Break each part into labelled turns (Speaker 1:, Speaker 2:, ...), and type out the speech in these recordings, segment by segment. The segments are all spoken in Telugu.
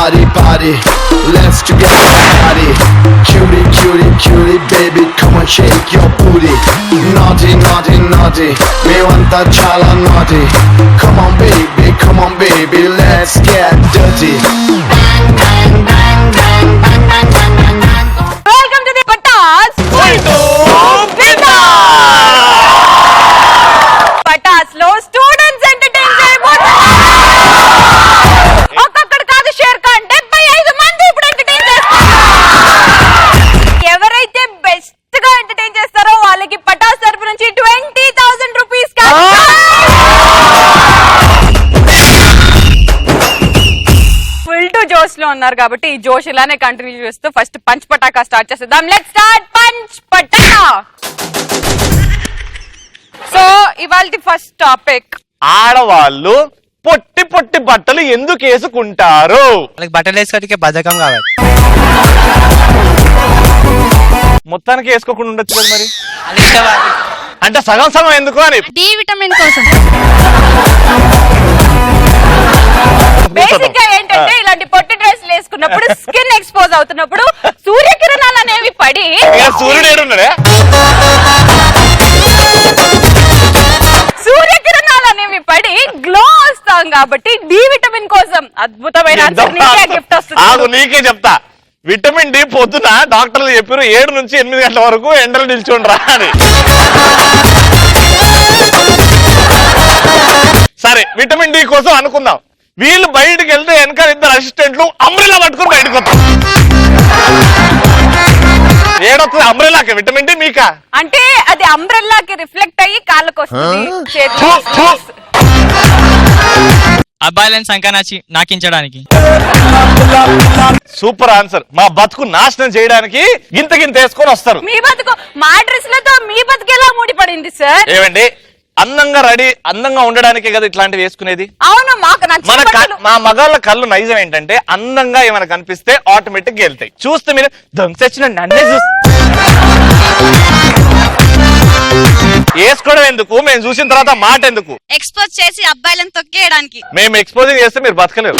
Speaker 1: party, party. Let's together party. Cutie, cutie, cutie, baby, come on, shake your booty. Naughty, naughty, naughty, me want that chala naughty. Come on, baby, let's get dirty.
Speaker 2: Welcome to the Patas Patas లో స్టూడెంట్స్ ఎంటర్టైన్ చేయబోతున్నారు. ఒక్కొక్కడు కాదు షేర్ ఖాన్ 75 మంది ఇప్పుడు ఎంటర్టైన్ చేస్తారు. ఎవరైతే బెస్ట్ గా ఎంటర్టైన్ చేస్తారో వాళ్ళకి పటాస్ తరపు నుంచి 20,000 రూపీస్ ఫుల్ టు జోష్ లో ఉన్నారు కాబట్టి ఈ జోష్ ఇలానే కంటిన్యూ చేస్తూ ఫస్ట్ పంచ్ పటాకా స్టార్ట్ చేసేద్దాం. Let's start punch Pataka. So ఇవాల్టి ఫస్ట్ టాపిక్,
Speaker 3: ఆడవాళ్ళు పొట్టి పొట్టి బట్టలు ఎందుకు వేసుకుంటారు?
Speaker 4: వాళ్ళకి బట్టలు వేసుకోవడానికి బద్ధకం కావాలి.
Speaker 3: మొత్తానికి వేసుకోకుండా ఉండొచ్చు కదా మరి.
Speaker 4: అది ఇష్టం వాళ్ళకి.
Speaker 3: అంటే సగం సగం ఎందుకు అని.
Speaker 5: డి విటమిన్ కోసం.
Speaker 2: బేసిక్ గా ఏంటంటే ఇలాంటి పొట్టి డ్రెస్లు వేసుకున్నప్పుడు స్కిన్ ఎక్స్పోజ్ అవుతున్నప్పుడు సూర్యకిరణాలు అనేవి పడి
Speaker 3: సూర్యుడు ఏడున్నాడే,
Speaker 2: సూర్యకిరణాలు అనేవి పడి గ్లో వస్తాం కాబట్టి డి విటమిన్ కోసం అద్భుతమైన గిఫ్ట్ వస్తుంది.
Speaker 3: ఆగు నీకే చెప్తా. విటమిన్ డి పొద్దున డాక్టర్లు చెప్పారు 7 నుంచి 8 గంటల వరకు ఎండలు నిల్చోండ్రా అని. సరే విటమిన్ డి కోసం అనుకుందాం. వీళ్ళు బయటకు వెళ్తే వెనక 2 అసిస్టెంట్లు అంబ్రెల్లా పట్టుకుని బయటకు వస్తాం. ఏడొస్తుంది అంబ్రెల్లాకి విటమిన్ డి మీకా?
Speaker 2: అంటే అది అంబ్రెల్లాకి రిఫ్లెక్ట్ అయ్యి కాళ్ళకు వస్తుంది.
Speaker 4: అబ్బాయిలను సంకనాచి నాకించడానికి.
Speaker 3: Super answer. మా బతుకు నాశనం చేయడానికి గింత వేసుకొని వస్తారు.
Speaker 2: మీ బతుకు మా డ్రెస్లతో మీ బతుకు ఎలా ముడిపడింది సార్?
Speaker 3: ఏమండి, అందంగా అందంగా ఉండడానికే కదా ఇట్లాంటివి వేసుకునేది.
Speaker 2: అవును, మాకు
Speaker 3: మా మగాళ్ళ కళ్ళు నైజం ఏంటంటే అందంగా ఏమైనా కనిపిస్తే ఆటోమేటిక్ గా వెళ్తాయి. చూస్తే మీరు దొంగసచ్చిన నన్నే వేసుకోవడం ఎందుకు, మేము చూసిన తర్వాత మాట ఎందుకు?
Speaker 5: ఎక్స్పోజ్ చేసి అబ్బాయిలను తొక్కేయడానికి.
Speaker 3: మేము ఎక్స్పోజింగ్ చేస్తే మీరు బతకలేరు.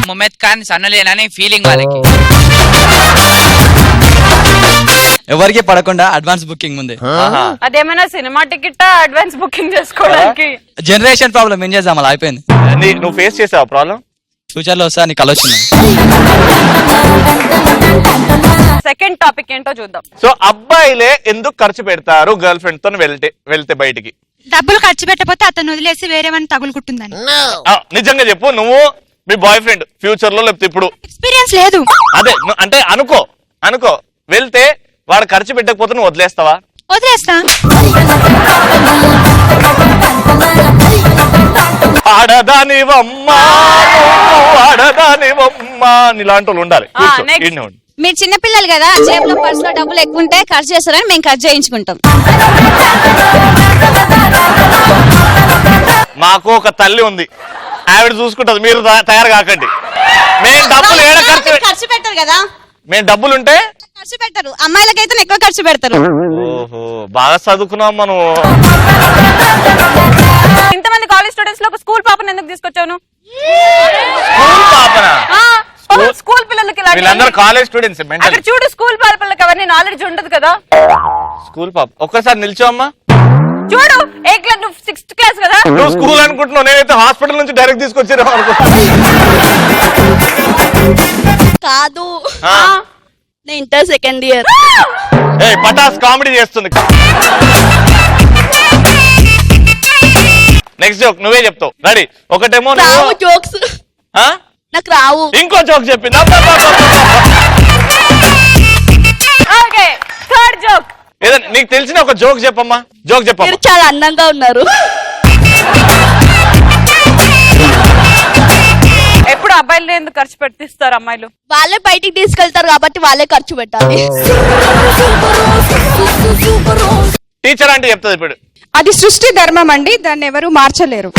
Speaker 4: ముమెత్ ఖాన్ సన్నలేనని ఫీలింగ్ వాళ్ళకి. ఎవరికి పడకుండా అడ్వాన్స్ బుకింగ్ ఉంది.
Speaker 2: అదేమైనా సినిమా టికెట్ అడ్వాన్స్ బుకింగ్ చేసుకోవడానికి.
Speaker 4: జనరేషన్ ప్రాబ్లం ఏం చేద్దాం, అలా అయిపోయింది.
Speaker 3: నువ్వు ఫేస్ చేసావా ప్రాబ్లం?
Speaker 4: ఫ్యూచర్ లో వస్తా నీకు ఆలోచన.
Speaker 2: సెకండ్ టాపిక్ ఏంటో చూద్దాం.
Speaker 3: సో అబ్బాయిలే ఎందుకు ఖర్చు పెడతారు గర్ల్ ఫ్రెండ్ తో వెళ్తే బయటికి?
Speaker 5: డబ్బులు ఖర్చు పెట్టకపోతే అతను వదిలేసి వేరే వాడిని తగులుకుంటుందని.
Speaker 3: నిజంగా చెప్పు, నువ్వు మీ బాయ్ ఫ్రెండ్ ఫ్యూచర్ లో లేకపోతే ఇప్పుడు
Speaker 5: ఎక్స్పీరియన్స్ లేదు.
Speaker 3: అదే అంటే అనుకో వెళ్తే వాడు ఖర్చు పెట్టకపోతే నువ్వు వదిలేస్తావా?
Speaker 5: వదిలేస్తా.
Speaker 3: ఆడదానివమ్మా ఇలాంటి వాళ్ళు ఉండాలి.
Speaker 5: మీరు చిన్నపిల్లలు కదా, జేబులో పర్సులో డబ్బులు ఎక్కువ ఉంటే ఖర్చు చేస్తారని మేము ఖర్చు చేయించుకుంటాం.
Speaker 3: మాకు ఒక తల్లి ఉంది, ఆవిడ చూసుకుంటది. మీరు తయారు కాకండి. మేము డబ్బులు
Speaker 5: ఖర్చు పెట్టరు కదా.
Speaker 3: మేము డబ్బులుంటే
Speaker 5: ఖర్చు పెట్టరు. అమ్మాయిలకైతే ఎక్కువ ఖర్చు పెడతారు.
Speaker 3: ఓహో, బాగా చదువుకున్నాం మనం.
Speaker 2: ఇంతమంది కాలేజ్ స్టూడెంట్స్ లో ఒక స్కూల్ పాపను ఎందుకు తీసుకొచ్చాను? స్కూల్ పిల్లలకి
Speaker 3: వీళ్ళందరూ కాలేజ్ స్టూడెంట్స్.
Speaker 2: అక్కడ చూడు, స్కూల్ పిల్లలకి అవన్నీ నాలెడ్జ్ ఉండదు కదా.
Speaker 3: స్కూల్ పాప ఒక్కసారి నిల్చోమ్మా.
Speaker 2: చూడు, ఏ క్లాస్? నువ్వు 6th క్లాస్ కదా.
Speaker 3: నువ్వు స్కూల్ అనుకుంటున్నావు, నేనైతే హాస్పిటల్ నుంచి డైరెక్ట్ తీసుకొచ్చాను
Speaker 5: కాదు, నేను inter second year.
Speaker 3: Patas comedy చేస్తుంది. నెక్స్ట్ జోక్ నువ్వే చెప్తావు. రెడీ? ఒకటేమో
Speaker 5: జోక్స్ నాకు రావు.
Speaker 3: ఇంకో జోక్ చెప్పింది.
Speaker 2: Okay, third joke.
Speaker 3: ఏదైనా నీకు తెలిసిన ఒక జోక్ చెప్పమ్మా. జోక్ చెప్పమ్మా.
Speaker 5: మీరు చాలా అందంగా ఉన్నారు.
Speaker 2: ఎప్పుడు అబ్బాయిలు ఎందుకు ఖర్చు పెట్టిస్తారు? అమ్మాయిలు
Speaker 5: వాళ్ళే బయటికి తీసుకెళ్తారు కాబట్టి వాళ్ళే ఖర్చు పెట్టాలి.
Speaker 3: టీచర్ అంటే చెప్తుంది ఇప్పుడు.
Speaker 6: అది సృష్టి ధర్మం అండి, దాన్ని ఎవరు మార్చలేరు.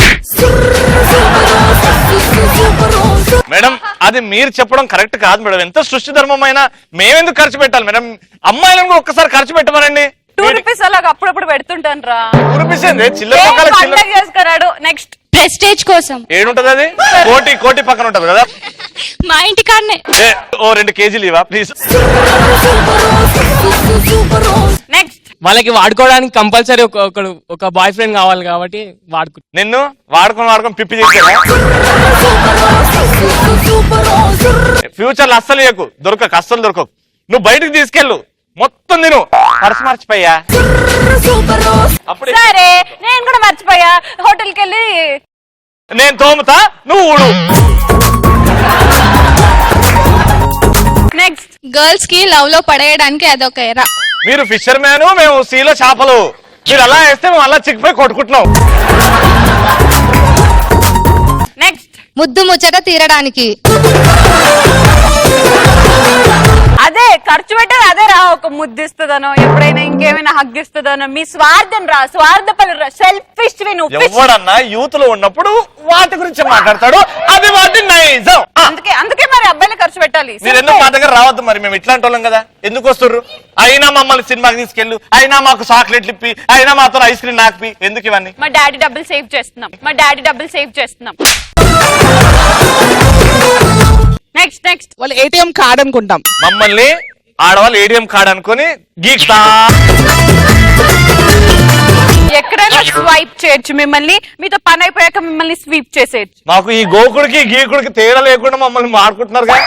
Speaker 3: మేడం, అది మీరు చెప్పడం కరెక్ట్ కాదు మేడం. ఎంత సృష్టి ధర్మం అయినా మేమెందుకు ఖర్చు పెట్టాలి మేడం? అమ్మాయిలను కూడా ఒక్కసారి ఖర్చు పెట్టమనండి.
Speaker 2: 2 రూపీస్ అలాగా అప్పుడప్పుడు పెడుతుంటాను రా.
Speaker 3: 2 రూపీస్ చిల్లర
Speaker 2: చేసుకున్నాడు. నెక్స్ట్
Speaker 5: ప్రెస్టేజ్ కోసం.
Speaker 3: ఏడుంటది అది? కోటి పక్కన ఉంటది కదా.
Speaker 5: మా ఇంటి కాడనే.
Speaker 3: ఓ 2 కేజీలు ఇవా ప్లీజ్.
Speaker 2: నెక్స్ట్
Speaker 7: వాళ్ళకి వాడుకోవడానికి కంపల్సరీ ఒక బాయ్ ఫ్రెండ్ కావాలి కాబట్టి
Speaker 3: నిన్ను వాడుకొని పిప్పి చేసారా? ఫ్యూచర్ లో అస్సలు చేయకు, అస్సలు దొరకవు. నువ్వు బయటకు తీసుకెళ్ళు, మొత్తం నేను మర్చిపోయా. అప్పుడు
Speaker 2: సరే నేను కూడా మర్చిపోయా. హోటల్కి వెళ్ళి
Speaker 3: నేను తోముతా, నువ్వు ఊడు.
Speaker 2: నెక్స్ట్
Speaker 5: గర్ల్స్ కి లవ్ లో పడేయడానికి అదొక ఎరా.
Speaker 3: మీరు ఫిషర్ మ్యాన్, మేము సీలో చేపలు. మీరు అలా వేస్తే మేము అలా చిక్కిపోయి కొట్టుకుంటున్నాం.
Speaker 2: నెక్స్ట్
Speaker 5: ముద్దు ముచ్చట తీరడానికి.
Speaker 2: అదే ఖర్చు పెట్టేది అదే రా. ఒక ముద్దిస్తుందనో, ఎప్పుడైనా ఇంకేమైనా హగ్ ఇస్తుందనో. మీ స్వార్థం రా, స్వార్థపలు రా, సెల్ఫిష్.
Speaker 3: ఎవడన్నా యూత్ లో ఉన్నప్పుడు వాటి గురించి మాట్లాడతాడు, అది వాటి నైజం.
Speaker 2: అందుకే మరి అబ్బాయిలు ఖర్చు పెట్టాలి.
Speaker 3: మీరు ఎందుకు మా దగ్గర రావద్దు మరి, మేము ఇట్లాంటి వాళ్ళం కదా. ఎందుకు వస్తుర్రు? అయినా మమ్మల్ని సినిమాకి తీసుకెళ్ళు, అయినా మాకు చాక్లెట్లు ఇప్పి, అయినా మాతో ఐస్ క్రీమ్ నాకిపి, ఎందుకు ఇవన్నీ?
Speaker 2: మా డాడీ డబ్బులు సేవ్ చేస్తున్నాం. నెక్స్ట్
Speaker 7: వాళ్ళు ఏటీఎం కార్డ్ అనుకుంటాం.
Speaker 3: మమ్మల్ని ఆడవాళ్ళు ఏటీఎం కార్డ్ అనుకుని గీక్తా.
Speaker 2: ఎక్కడైనా స్వైప్ చేయొచ్చు మిమ్మల్ని. మీతో పని అయిపోయాక మిమ్మల్ని స్వీప్ చేసేయచ్చు.
Speaker 3: మాకు ఈ గోకుడికి గీకుడికి తేడా లేకుండా మమ్మల్ని మాడుకుంటున్నారు కదా.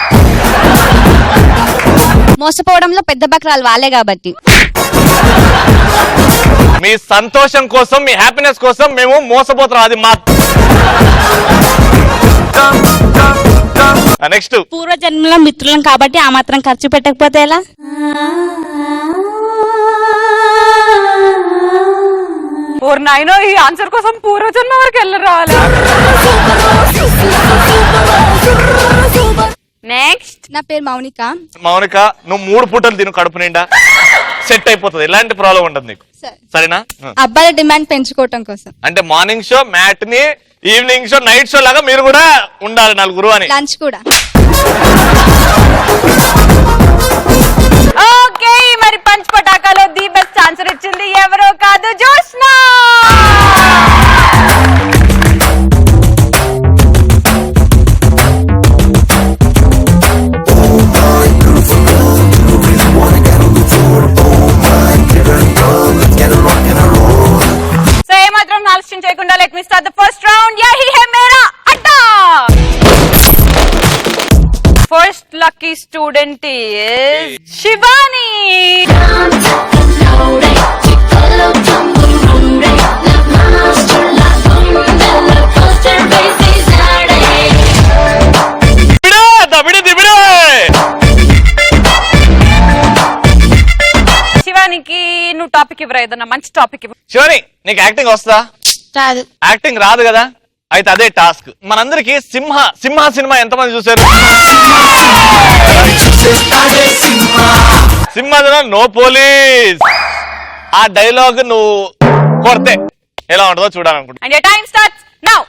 Speaker 5: మోసపోవడంలో పెద్ద బక్రాలు వాళ్ళే కాబట్టి.
Speaker 3: మీ సంతోషం కోసం, మీ హ్యాపీనెస్ కోసం మేము మోసపోతున్నాం. అది మా నెక్స్ట్.
Speaker 5: పూర్వ జన్మలో మిత్రులం కాబట్టి ఆ మాత్రం ఖర్చు పెట్టకపోతే ఎలా?
Speaker 2: ఓర్ నాయనో, ఈ ఆన్సర్ కోసం పూర్వజన్మ వరకు వెళ్ళి రావాలి. నెక్స్ట్
Speaker 5: నా పేరు మౌనిక.
Speaker 3: నువ్వు 3 పూటలు తిను కడుపు నిండా, సెట్ అయిపోతుంది. ఎలాంటి ప్రాబ్లం ఉంటుంది నీకు, సరేనా?
Speaker 5: అబ్బాయిల డిమాండ్ పెంచుకోవటం కోసం.
Speaker 3: అంటే morning show, matinee, evening show, night show లాగా మీరు కూడా ఉండాలి 4 అని.
Speaker 5: లంచ్ కూడా.
Speaker 2: ఓకే, మరి పంచ్ పటాకాలో ది బెస్ట్ ఆన్సర్ ఇచ్చింది ఎవరో కాదు, జోష్న. సో ఏమాత్రం ఆలస్యం చేయకుండా let me start the first round. యహీ హై మేరా అడ్డా. First lucky student is Shivani. శివానికి నువ్వు టాపిక్ ఇవ్వరా, ఏదన్నా మంచి టాపిక్ ఇవ్వ.
Speaker 3: శివాని, నీకు యాక్టింగ్ వస్తుందా?
Speaker 5: రాదు.
Speaker 3: యాక్టింగ్ రాదు కదా, అయితే అదే టాస్క్. మనందరికి సింహ సినిమా ఎంతమంది చూసారు? సింహ నో పోలీస్. ఆ డైలాగ్ నువ్వు కొడితే ఎలా ఉంటుందో చూడాలనుకుంటా.
Speaker 2: And your time starts now.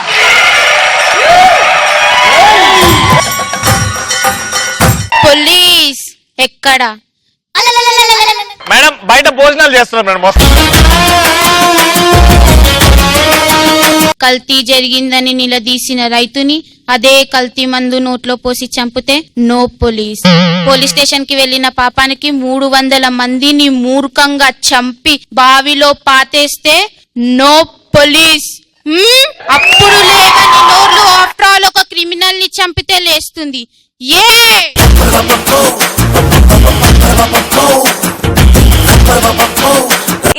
Speaker 5: Police ఎక్కడ?
Speaker 3: మేడం బయట భోజనాలు చేస్తున్నారు మేడం.
Speaker 8: కల్తీ జరిగిందని నిలదీసిన రైతుని అదే కల్తీ మందు నోట్లో పోసి చంపితే నో పోలీస్. పోలీస్ స్టేషన్ కి వెళ్లిన పాపానికి 300 మందిని మూర్ఖంగా చంపి బావిలో పాతేస్తే నో పోలీస్. అప్పుడు లేదని నోర్లు ఆఫ్టర్ ఆల్ ఒక క్రిమినల్ ని చంపితే లేస్తుంది. ఏ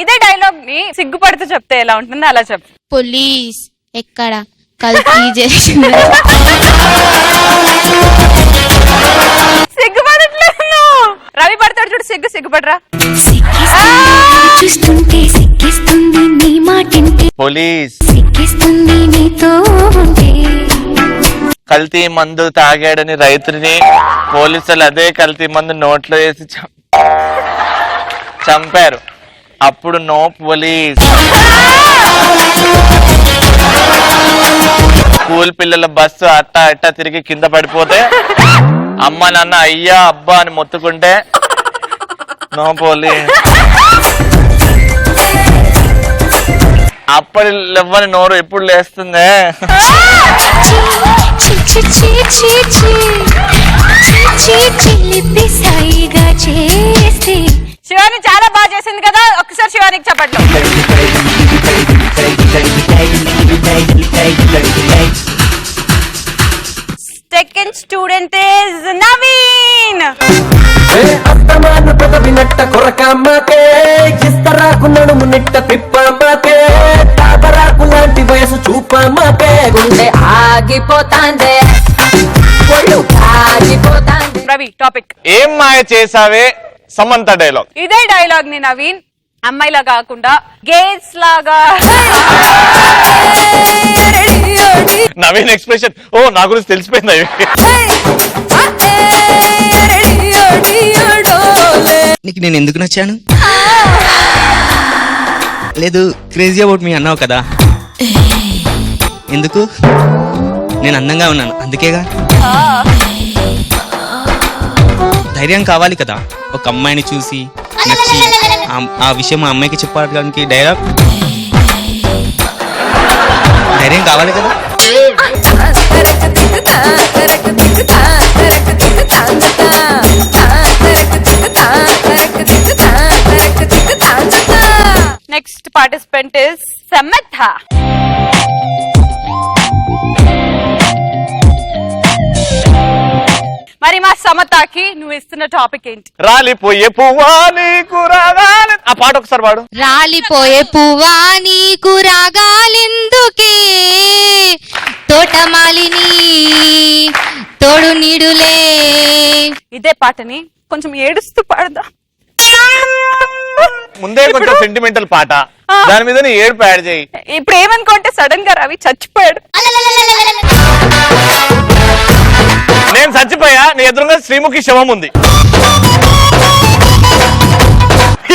Speaker 2: ఇదే డైలాగ్ ని సిగ్గుపడితే చెప్తే ఎలా ఉంటుందో అలా చెప్పు.
Speaker 8: పోలీస్ ఎక్కడ? కల్తీ జరిగింది.
Speaker 2: సిగ్గుపడట్లేదు. రవి పడతాడు చూడు, సిగ్గుపడరా.
Speaker 9: చూస్తుంటే సిక్కిస్తుంది నీ మాటింటే,
Speaker 3: పోలీస్
Speaker 9: సిక్కిస్తుంది నీతో ఉంటే.
Speaker 3: కల్తీ మందు తాగాడని రైతుని పోలీసులు అదే కల్తీ మందు నోట్లో వేసి చంపారు. అప్పుడు నో పోలీస్. స్కూల్ పిల్లల బస్సు అట్టా తిరిగి కింద పడిపోతే అమ్మ నాన్న అయ్యా అబ్బా అని మొత్తుకుంటే నో పోలీస్. అప్పటి లెవ్వని నోరు ఎప్పుడు లేస్తుందే.
Speaker 2: శివాని చాలా బాగా చేసింది కదా, ఒక్కసారి శివానికి చెప్పట్లు. Second student is Naveen.
Speaker 10: అత్తమాను పెదవినట్ట కొరకమ్మకే, ఇస్తరాకు నడుము నిట్ట తిప్పమ్మకే, తాబరాకు లాంటి వయసు చూపమ్మకే, గుండె ఆగిపోతాందే, ఒళ్ళు ఆగిపోతాందే.
Speaker 2: రవి టాపిక్.
Speaker 3: ఏం మాయ చేసావే సమంత డైలాగ్.
Speaker 2: ఇదే డైలాగ్ ని నవీన్ అమ్మాయిలా కాకుండా గేస్ లాగా.
Speaker 3: నవీన్ ఎక్స్ప్రెషన్ ఓ నా గురించి తెలిసిపోయింది.
Speaker 4: నీకు నేను ఎందుకు నచ్చాను? లేదు క్రేజీ అబౌట్ మీ అన్నావు కదా, ఎందుకు? నేను అందంగా ఉన్నాను అందుకేగా. ధైర్యం కావాలి కదా ఒక అమ్మాయిని చూసి నచ్చి ఆ విషయం ఆ అమ్మాయికి చెప్పడానికి. డైలాగ్ ధైర్యం కావాలి కదా.
Speaker 2: నెక్స్ట్ పార్టిసిపెంట్ ఇస్ సమర్థ. మరి మా సమతకి నువ్వు ఇస్తున్న టాపిక్ ఏంటి?
Speaker 3: రాలిపోయే పువ్వా నీకు రాగాలి. ఆ పాట ఒకసారి పాడు.
Speaker 8: రాలిపోయే పువ్వా నీకు రాగాలెందుకే, తోటమాలిని తోడు నీడులే.
Speaker 2: ఇదే పాటని కొంచెం ఏడుస్తూ పాడదా?
Speaker 3: ముందే కొంచెం సెంటిమెంటల్ పాట, దాని మీద ఏడుపు యాడ్ చేయి.
Speaker 2: ఇప్పుడు ఏమనుకుంటే సడన్ గా రవి చచ్చిపోయాడు.
Speaker 3: నేను చచ్చిపోయా, నీ ఎదురుగా శ్రీముఖి శవం ఉంది.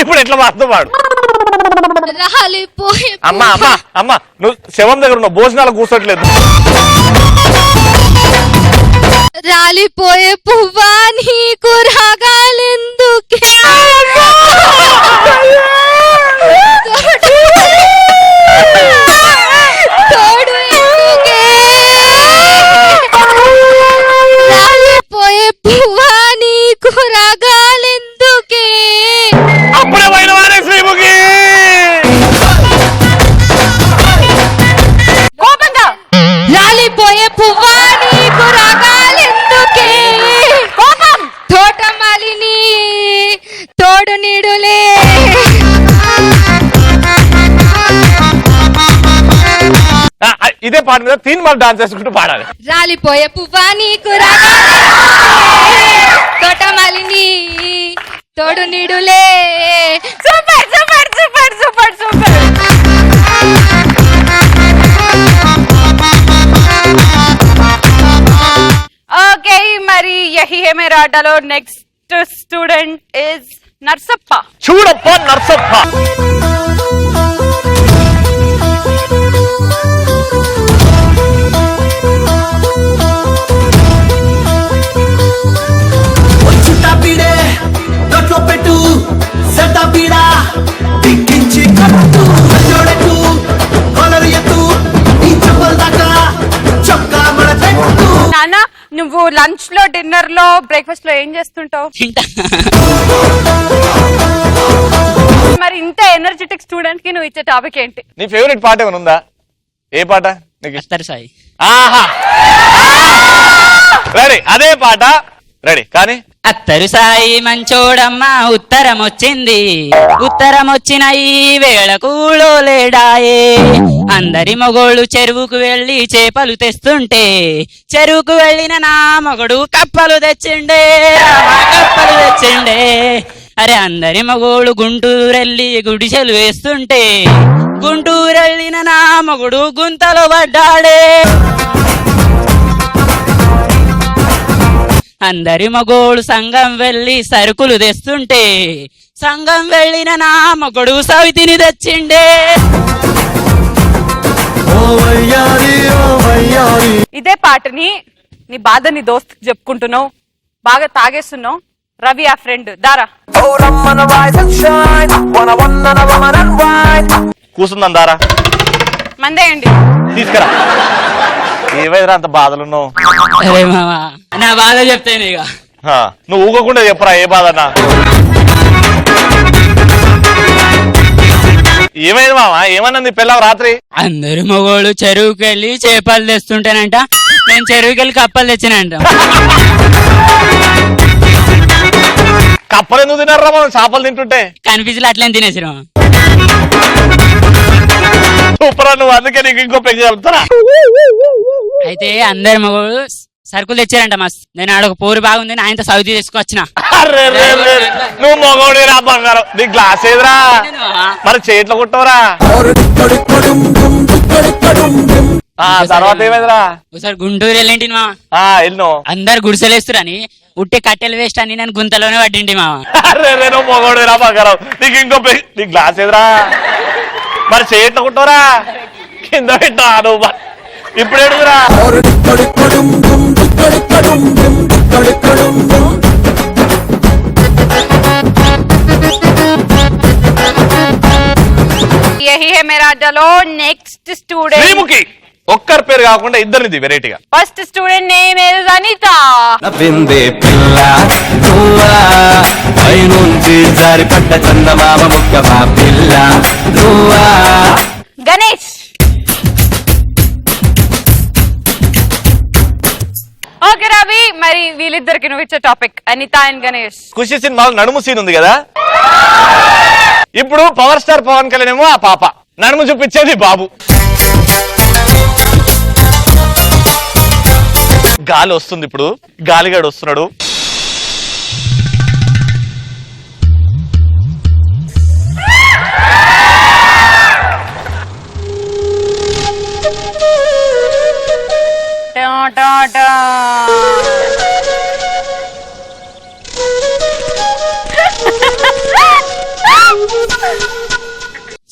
Speaker 3: ఇప్పుడు ఎట్లా పాడుతూ పాడు.
Speaker 8: రాలిపోయే
Speaker 3: అమ్మా అమ్మా అమ్మా నువ్వు శవం దగ్గర ఉన్నావు, భోజనాలు కూర్చోట్లేదు.
Speaker 8: రాలిపోయే పువ్వా నీకు రాగాలెందుకే, తోడు ఎందుకే, రాలిపోయే పువ్వా నీకు రాగాలెందుకే.
Speaker 3: అప్పుడే పోయిన వారే శ్రీముఖి.
Speaker 2: కోపంగా
Speaker 8: రాలిపోయే పువ్వా నీకు రాగాలెందుకే,
Speaker 2: కోపం.
Speaker 8: తోటమాలిని తోడు నీడులే.
Speaker 3: ఇదే పాట మీద 3 మార్లు డాన్స్ చేసుకుంటూ పాడాలి.
Speaker 8: రాలిపోయే పువ్వా నీకు రాగాలెందుకే, తోటమాలిని తోడు నీడులే.
Speaker 2: Super super super super super. Okay మరి యహీ హే మేరా ఆటలో నెక్స్ట్ స్టూడెంట్ ఇస్ నర్సప్ప.
Speaker 3: చూడప్ప నర్సప్ప.
Speaker 10: పెట్టు సెట పీడ దిక్కించి కట్టు జోడెట్టు కొలరు ఎత్తు ఈ చెప్పుల దాకా చొక్కా మన పెట్టు.
Speaker 2: నాన్న నువ్వు లంచ్ లో డిన్నర్ లో బ్రేక్ఫాస్ట్ లో ఏం చేస్తుంటావు? మరి ఇంత ఎనర్జెటిక్ స్టూడెంట్ కి నువ్వు ఇచ్చే టాపిక్ ఏంటి?
Speaker 3: నీ ఫేవరెట్ పాట ఏమైనా ఉందా? ఏ పాట నీకు ఇష్టం?
Speaker 4: సాయి.
Speaker 3: ఆహా రెడీ, అదే పాట రెడీ. కానీ
Speaker 4: అత్తరు సాయి మంచోడమ్మా ఉత్తరం వచ్చింది, ఉత్తరం వచ్చిన ఈ వేళ కూలో లేడాయే. అందరి మొగోళ్ళు చెరువుకు వెళ్ళి చేపలు తెస్తుంటే, చెరువుకు వెళ్ళిన నా మొగడు కప్పలు తెచ్చిండే, కప్పలు తెచ్చిండే. అరే అందరి మొగోళ్ళు గుంటూరెళ్ళి గుడిసెలు వేస్తుంటే, గుంటూరెళ్ళిన నా మొగుడు గుంతలో పడ్డాడే. అందరి మగోడు సంఘం వెళ్ళి సరుకులు తెస్తుంటే, సంఘం వెళ్ళిన నా మగడు సవితిని తెచ్చిండే.
Speaker 2: ఇదే పాటని నీ బాధ నీ దోస్త్ చెప్పుకుంటున్నావు, బాగా తాగేస్తున్నావు. రవి ఆ ఫ్రెండ్ దారా
Speaker 3: కూసుందాం దారా.
Speaker 2: మందేయండి.
Speaker 3: తీసుకురా. ఏమైనా అంత బాధలున్నావు?
Speaker 4: అరే మామా నా బాధ చెప్తాను ఇక.
Speaker 3: నువ్వు ఊగకుండా చెప్పరా ఏ బాధ అన్నా. ఏమైంది మామా? ఏమన్నది పిల్లవ రాత్రి?
Speaker 4: అందరు మగోళ్ళు చెరువుకి వెళ్ళి చేపలు తెస్తుంటానంట, నేను చెరువుకి వెళ్ళి కప్పలు తెచ్చినంట.
Speaker 3: కప్పలు ఎందుకు తిన్నారా మనం చేపలు తింటుంటే?
Speaker 4: కనిపించలే అట్లనే తినేసిరా.
Speaker 3: సూపర్, నువ్వు అందుకే నీకు ఇంకో పెంచి చెప్తారా.
Speaker 4: అయితే అందరు మగోళ్ళు సరుకులు తెచ్చారంట మస్తు. నేను ఆడొక పోరు బాగుంది ఆయనతో సౌదీ తీసుకొచ్చిన.
Speaker 3: నువ్వు మగోడి రా బంగారం. నీ గ్లాస్ ఏదిరా? మరి చేతిలో కుట్టవరా? తర్వాత ఏమైందిరా?
Speaker 4: ఒకసారి గుంటూరు వెళ్ళింటి మా
Speaker 3: వెళ్ళినో
Speaker 4: అందరు గుడిసెలేస్తురని ఉట్టి కట్టెలు వేస్ట్ అని నేను గుంతలోనే పడ్డింటి మా.
Speaker 3: నువ్వు మగోడి రా బంగారం. నీకు ఇంకో నీ గ్లాస్ ఏదిరా? మరి చేతిలో కుట్టవరా? కింద పెట్టా నువ్వు. ఇప్పుడు ఏడుగురా?
Speaker 2: యహీ హై మేరా అడ్డాలో నెక్స్ట్ స్టూడెంట్
Speaker 3: శ్రీముఖి. ఒక్కరి పేరు కాకుండా ఇద్దరిది వెరైటీగా.
Speaker 2: First student name is Anitha.
Speaker 10: నవ్విందే పిల్ల నువ్వా, పైనుంచి జారిపడ్డ చందమామ ముక్కవా పిల్ల నువ్వా.
Speaker 2: గణేష్. ఓకే రవి, మరి వీళ్ళిద్దరికి నువ్వు ఇచ్చే టాపిక్ అనిత అండ్ గణేష్.
Speaker 3: ఖుషి సినిమాలో నడుము సీన్ ఉంది కదా, ఇప్పుడు పవర్ స్టార్ పవన్ కళ్యాణ్ ఏమో ఆ పాప, నడుము చూపించేది బాబు. గాలి వస్తుంది, ఇప్పుడు గాలిగాడు వస్తున్నాడు.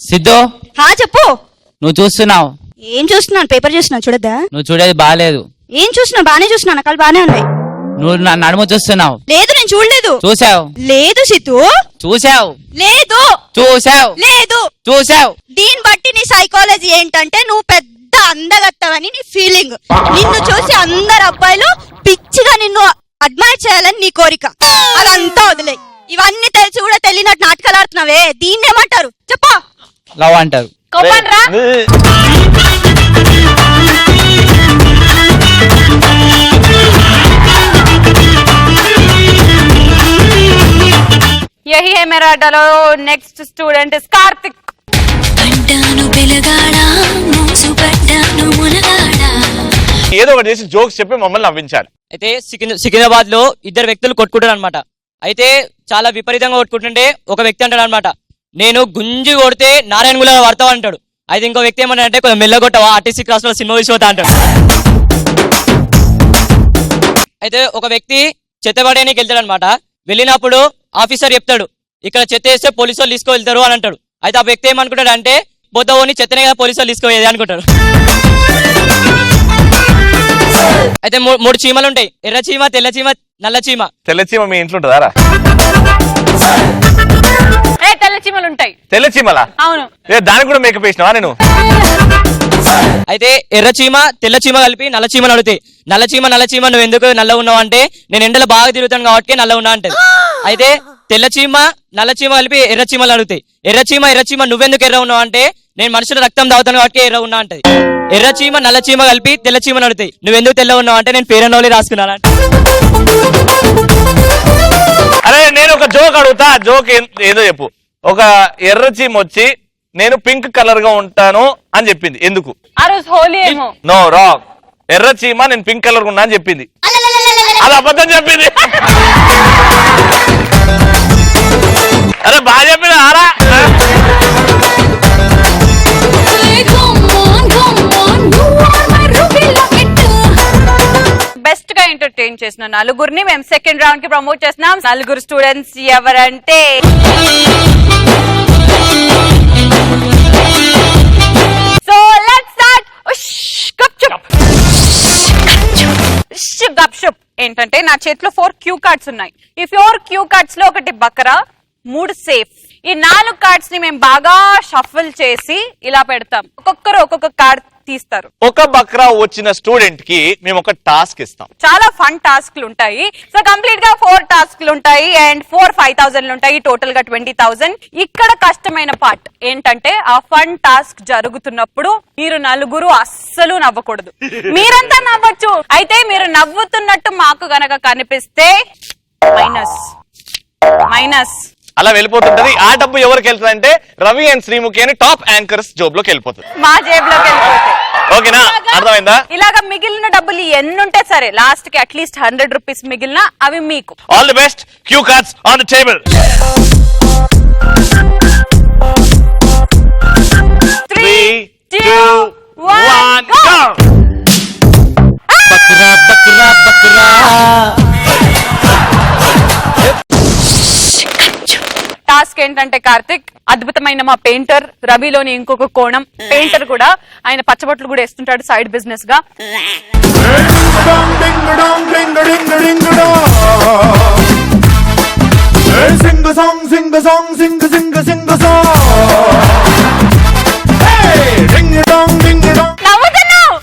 Speaker 4: సిద్ధు
Speaker 5: చెప్పు.
Speaker 4: నువ్వు చూస్తున్నావు?
Speaker 5: ఏం చూస్తున్నాను? పేపర్ చూస్తున్నాను, చూడద్దా?
Speaker 4: నువ్వు చూడేది బాగాలేదు.
Speaker 5: ఏం చూస్తున్నావు? బానే చూస్తున్నాను, కళ్ళు బానే ఉన్నాయి.
Speaker 4: నువ్వు నా నడుము చూస్తున్నావు.
Speaker 5: లేదు, నేను చూడలేదు.
Speaker 4: చూసావు?
Speaker 5: లేదు సిద్ధు.
Speaker 4: చూసావు?
Speaker 5: లేదు.
Speaker 4: చూసావు?
Speaker 5: లేదు.
Speaker 4: చూసావు?
Speaker 5: దీన్ని బట్టి నీ సైకాలజీ ఏంటంటే నువ్వు పెద్ద అందగత్తవని నీ ఫీలింగ్. నిన్ను చూసి అందరు అబ్బాయిలు పిచ్చిగా నిన్ను అడ్మైర్ చేయాలని నీ కోరిక. అదంతా వదిలే. ఇవన్నీ తెలిసి కూడా తెలియనట్టు నాటకాలు ఆడుతున్నావే, దీన్ని ఏమంటారు చెప్పా?
Speaker 4: లవ్ అంటారు.
Speaker 2: కోపంరా. యహీ హై మేరా అడ్డాలో నెక్స్ట్ స్టూడెంట్ ఇస్ కార్తిక్.
Speaker 3: ఏదో ఒకటి చేసి జోక్స్ చెప్పి మమ్మల్ని నవ్వించాలి.
Speaker 7: అయితే సికింద్రాబాద్ లో ఇద్దరు వ్యక్తులు కొట్టుకుంటారు అనమాట. అయితే చాలా విపరీతంగా కొట్టుకుంటుంటే ఒక వ్యక్తి అంటాడు అనమాట, నేను గుంజి కొడితే నారాయణ గులా పడతావు అంటాడు. అయితే ఇంకో వ్యక్తి ఏమంటాడంటే కొంచెం మెల్లగొట్టవా ఆర్టీసీ క్లాస్ లో సినిమా విశ్వత అంటాడు. అయితే ఒక వ్యక్తి చెత్త పడేయడానికి వెళ్తాడు అనమాట. వెళ్ళినప్పుడు ఆఫీసర్ చెప్తాడు, ఇక్కడ చెత్త వేస్తే పోలీసు వాళ్ళు తీసుకువెళ్తారు అని అంటాడు. అయితే ఆ వ్యక్తి ఏమనుకుంటాడు అంటే, పోతావని చెత్తనే కదా పోలీసు వాళ్ళు తీసుకుపోయేది అనుకుంటాడు. అయితే మూడు చీమలు ఉంటాయి, ఎర్ర చీమ, తెల్ల చీమ, నల్ల చీమ.
Speaker 3: తెల్ల చీమ మీ ఇంట్లో ఉంటుందారా?
Speaker 2: తెల్ల చీమలు ఉంటాయి.
Speaker 3: తెల్ల చీమలా?
Speaker 2: అవును.
Speaker 3: దానికి కూడా మేకప్ వేసినావా నేను?
Speaker 7: అయితే ఎర్ర చీమ తెల్ల చీమ కలిపి నల్ల చీమను అడుగుతాయి. నల్ల చీమ నువ్వు ఎందుకు నల్ల ఉన్నావు అంటే, నేను ఎండలో బాగా తిరుగుతాను కాబట్టి నల్ల ఉన్నా అంటది. అయితే తెల్ల చీమ నల్ల చీమ కలిపి ఎర్ర చీమలు అడుగుతాయి. ఎర్ర చీమ నువ్వెందుకు ఎర్ర ఉన్నావు అంటే, నేను మనుషుల రక్తం తాగుతాను కాబట్టి ఎర్ర ఉన్నా అంటది. ఎర్ర చీమ నల్ల చీమ కలిపి తెల్ల చీమను అడుగుతాయి, నువ్వెందుకు తెల్ల ఉన్నావు అంటే, నేను ఫెయిర్ అండ్ లవ్లీ రాసుకున్నాను.
Speaker 3: అరే నేను ఒక జోక్ అడుగుతా, జోక్ ఏదో చెప్పు. ఒక ఎర్ర చీమ వచ్చి నేను పింక్ కలర్ గా ఉంటాను అని చెప్పింది, ఎందుకు?
Speaker 2: ఆ రోజు హోలీ ఏమో.
Speaker 3: No wrong. ఎర్ర చీమ నేను పింక్ కలర్ గా ఉన్నా అని చెప్పింది, అది అబద్ధం చెప్పింది. అరే బాగా చెప్పింది ఆరా.
Speaker 2: బెస్ట్ గా ఎంటర్టైన్ చేసిన నలుగురిని మేము సెకండ్ రౌండ్ కి ప్రమోట్ చేస్తున్నాం. నలుగురు స్టూడెంట్స్ ఎవరంటే, సో లెట్స్ స్టార్ట్. గప్షుప్ ఏంటంటే, నా చేతిలో 4 క్యూ కార్డ్స్ ఉన్నాయి. ఈ 4 క్యూ కార్డ్స్ లో ఒకటి బకరా, 3 సేఫ్. ఈ 4 కార్డ్స్ ని మేము బాగా షఫల్ చేసి ఇలా పెడతాం. ఒక్కొక్కరు ఒక్కొక్క కార్డ్ తీస్తారు.
Speaker 3: ఒక బక్రా వచ్చిన స్టూడెంట్ కి మేము ఒక టాస్క్ ఇస్తాం.
Speaker 2: చాలా ఫన్ టాస్క్లు ఉంటాయి. సో కంప్లీట్ గా 4 టాస్క్లు ఉంటాయి అండ్ 5,000 ఉంటాయి. టోటల్ గా 20,000. ఇక్కడ కష్టమైన పార్ట్ ఏంటంటే ఆ ఫన్ టాస్క్ జరుగుతున్నప్పుడు మీరు నలుగురు అస్సలు నవ్వకూడదు. మీరంతా నవ్వచ్చు. అయితే మీరు నవ్వుతున్నట్టు మాకు గనక కనిపిస్తే మైనస్
Speaker 3: అలా వెళ్ళిపోతుంటది. ఆ డబ్బు ఎవరికి వెళ్తుంది అంటే రవి అండ్ శ్రీముఖి అని టాప్ యాంకర్స్ జోబ్ లోకి వెళ్ళిపోతుంది.
Speaker 2: మా జేబులోకి వెళ్ళిపోతాయి.
Speaker 3: ఓకేనా? అర్థమైందా?
Speaker 2: ఇలాగా మిగిలిన డబ్బులు ఎన్నుంటే సరే లాస్ట్ కి అట్లీస్ట్ 100 రూపీస్ మిగిలిన అవి మీకు.
Speaker 3: All the best. Cue cards on the table. 3, 2, 1 go.
Speaker 10: బక్రా బక్రా బక్రా
Speaker 2: టాస్క్ ఏంటంటే కార్తిక్ అద్భుతమైన మా పెయింటర్ రవిలోని ఇంకొక కోణం. పెయింటర్ కూడా ఆయన పచ్చబొట్లు కూడా వేస్తుంటాడు సైడ్ బిజినెస్ గా. నవ్వుతున్నావు.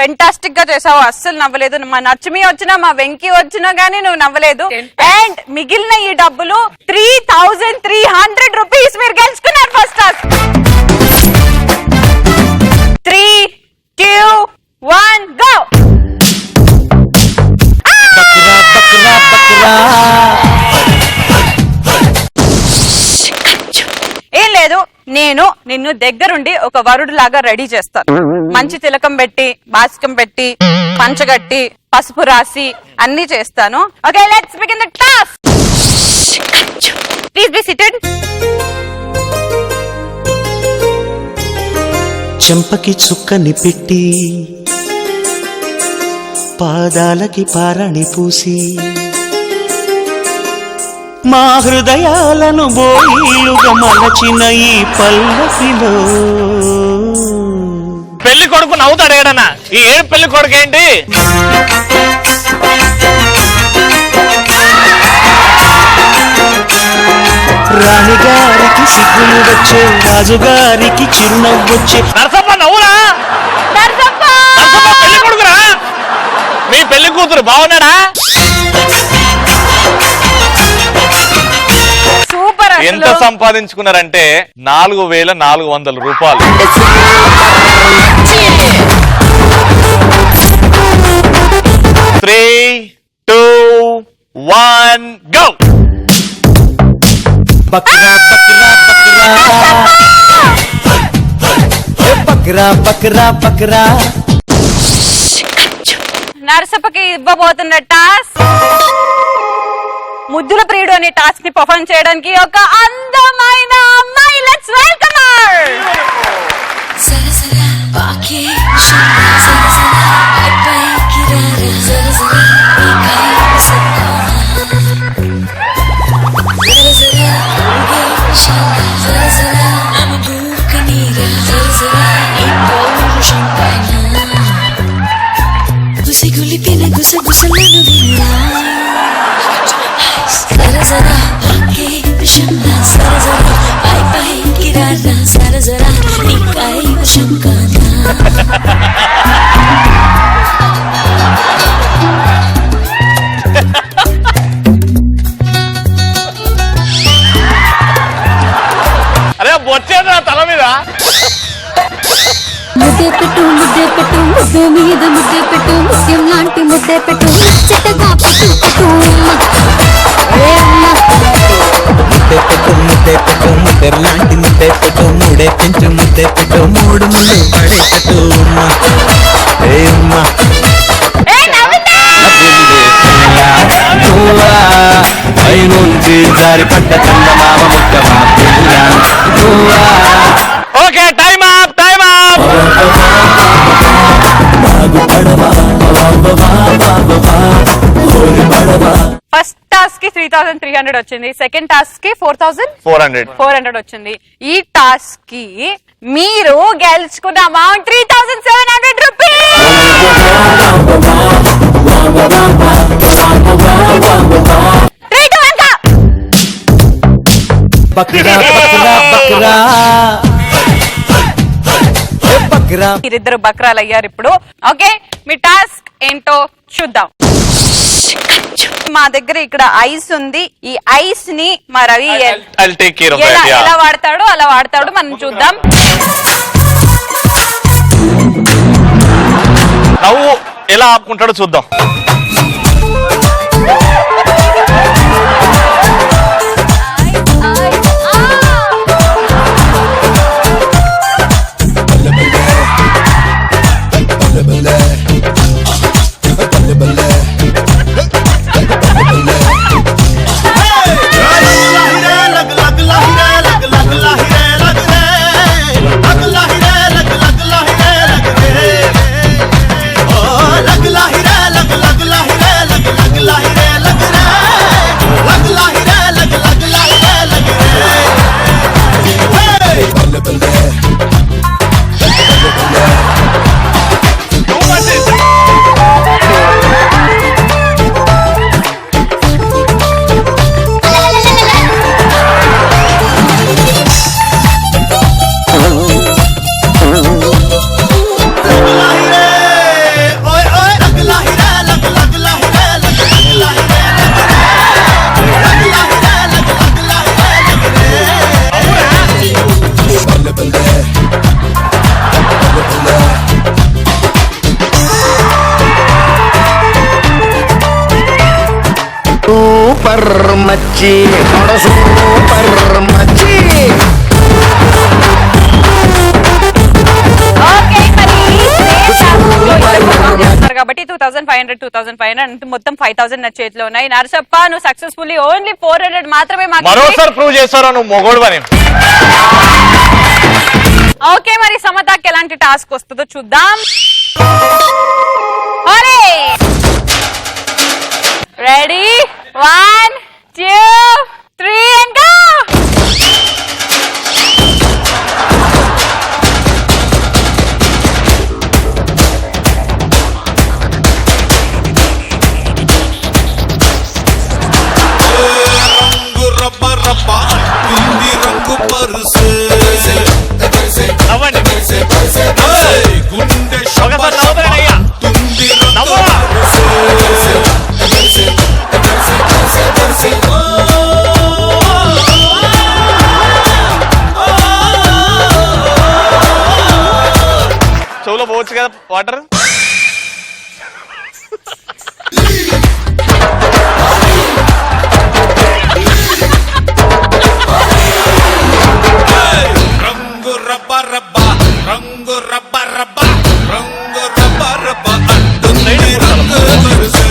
Speaker 2: ఫెంటాస్టిక్ గా చేసావు. అస్సలు నవ్వలేదు. మా నచ్చుమి వచ్చినా మా వెంకీ వచ్చినా గానీ నువ్వు నవ్వలేదు. అండ్ మిగిలిన ఈ డబ్బులు 3,300 రూపీస్ మీరు గెలుచుకున్నారు. First task. 3, 2, 1 గో.
Speaker 10: బక్రా బక్రా బక్రా
Speaker 2: ఏం లేదు, నేను నిన్ను దగ్గరుండి ఒక వరుడు లాగా రెడీ చేస్తాను. మంచి తిలకం పెట్టి, బాసికం పెట్టి, పంచగట్టి, పసుపు రాసి అన్ని చేస్తాను. Okay, let's begin the task. Please be seated.
Speaker 11: చెంపకి చుక్కని పెట్టి పాదాలకి పారాణి పూసి మా హృదయాలను బోయిలుగా మలచిన ఈ పల్లకిలో
Speaker 3: పెళ్లి కొడుకు నవ్వుతాడు ఏడన్నా. ఈ ఏడు పెళ్లి కొడుకు ఏంటి?
Speaker 11: రాణిగారికి సిగ్గులు వచ్చే, రాజుగారికి చిరునవ్వొచ్చే.
Speaker 3: నరసప్ప నవ్వురా. నరసప్ప పెళ్లి కొడుకురా. మీ పెళ్లి కూతురు బాగున్నాడా?
Speaker 2: సూపర్.
Speaker 3: ఎంత సంపాదించుకున్నారంటే 4,400 రూపాయలు. 3, 2, 1 go.
Speaker 10: బక్రా బక్రా బక్రా బక్రా బక్రా.
Speaker 2: నరసప్పకి ఇవ్వబోతున్న టాస్క్ ముద్దుల ప్రియుడు అనే టాస్క్ ని పర్ఫార్మ్ చేయడానికి ఒక అందమైన అమ్మాయి. Let's welcome her.
Speaker 9: గుసిగులిపిన గుసగుసలను వినరా సరసరా ఆకే విషంలా సరసరా పై పైకి రారా సరసరా నీకై విషం కానా.
Speaker 3: అరే వచ్చేది నా తల మీద.
Speaker 9: ముద్దే పెట్టు ముద్దే పెట్టు ముద్దు మీద ముద్దే పెట్టు ముత్యం లాంటి ముద్దే పెట్టు చెట్టగా పెట్టు పెట్టు
Speaker 10: ముద్దే పెట్టు ముద్దే పెట్టు ముద్దెర్ లాంటి ముద్దే పెట్టు మూడే పెంచు ముద్దే పెట్టు మూడు ముళ్ళు పడే పెట్టు ఉమ్మా. ఏ ఉమ్మా.
Speaker 2: ఏ నవ్వుతా.
Speaker 10: పైనుంచి జారి పడ్డ చందమామ ముక్క మా పిల్ల
Speaker 3: okay time up time up
Speaker 2: first task కి 3300 వచ్చింది, సెకండ్ టాస్క్ కి 4400 వచ్చింది. ఈ టాస్క్ కి మీరు గెలుచుకున్న అమౌంట్ 3700 రూపీస్. మీరిద్దరు బక్రాలు అయ్యారు ఇప్పుడు. ఓకే, మీ టాస్క్ ఏంటో చూద్దాం. మా దగ్గర ఇక్కడ ఐస్ ఉంది. ఈ ఐస్ ని మా రవి ఎలా వాడతాడో అలా వాడతాడు, మనం చూద్దాం.
Speaker 3: నవ్వు ఎలా ఆపుకుంటాడో చూద్దాం.
Speaker 1: సూపర్ మచ్చి సూపర్ మచ్చి.
Speaker 2: కాబట్టి 2500 మొత్తం 5000 నా చేతిలో ఉన్నాయి. నరసప్ప, నువ్వు సక్సెస్ఫుల్లీ ఓన్లీ 400 మాత్రమే
Speaker 3: మరోసారి ప్రూవ్ చేస్తారా నువ్వు మొగోడు అని.
Speaker 2: ఓకే, మరి సమతకి ఎలాంటి టాస్క్ వస్తుందో చూద్దాం. Ready 1 2 3 and go.
Speaker 3: చెవులో పోవచ్చు కదా వాటర్.
Speaker 12: రంగు రబ్బ రబ్బ రంగు రబ్బ రబ్బ రంగు రబ్బ రబ్బ అంటుంది రంగు వరుసే.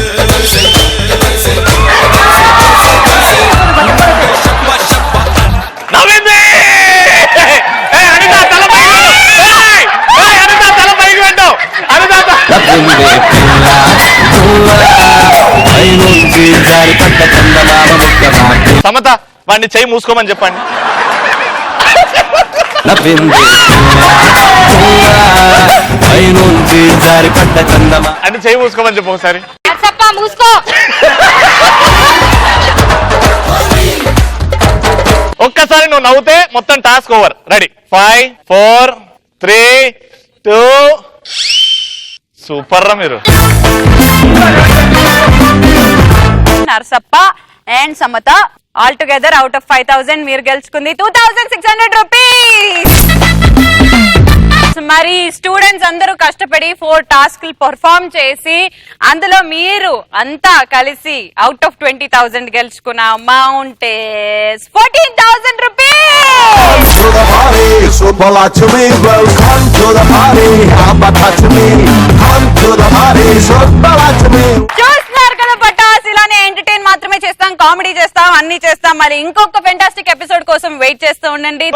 Speaker 3: సమత వాడిని చెయ్యి మూసుకోమని చెప్పండి. అని చెయ్యి మూసుకోమని చెప్పు ఒకసారి.
Speaker 2: మూసుకో.
Speaker 3: ఒక్కసారి నువ్వు నవ్వుతే మొత్తం టాస్క్ ఓవర్. రెడీ 5 4 3 2. సూపర్ రా మీరు.
Speaker 2: Narasappa and Samatha all together out of 5000 మీరు గెలుచుకుంది 2600 రూపీస్. మరి స్టూడెంట్స్ అందరూ కష్టపడి 4 టాస్క్లు పర్ఫార్మ్ చేసి అందులో మీరు అంతా కలిసి అవుట్ ఆఫ్ 20,000 గెలుచుకున్న అమౌంట్ 14,000 రూపీస్. చూస్తున్నారు కదా పటాస్, ఇలానే ఎంటర్టైన్ మాత్రమే చేస్తాం. కామెడీ చేస్తాం, అన్ని చేస్తాం. మరి ఇంకొక ఫెంటాస్టిక్ ఎపిసోడ్ కోసం వెయిట్ చేస్తూ ఉండండి.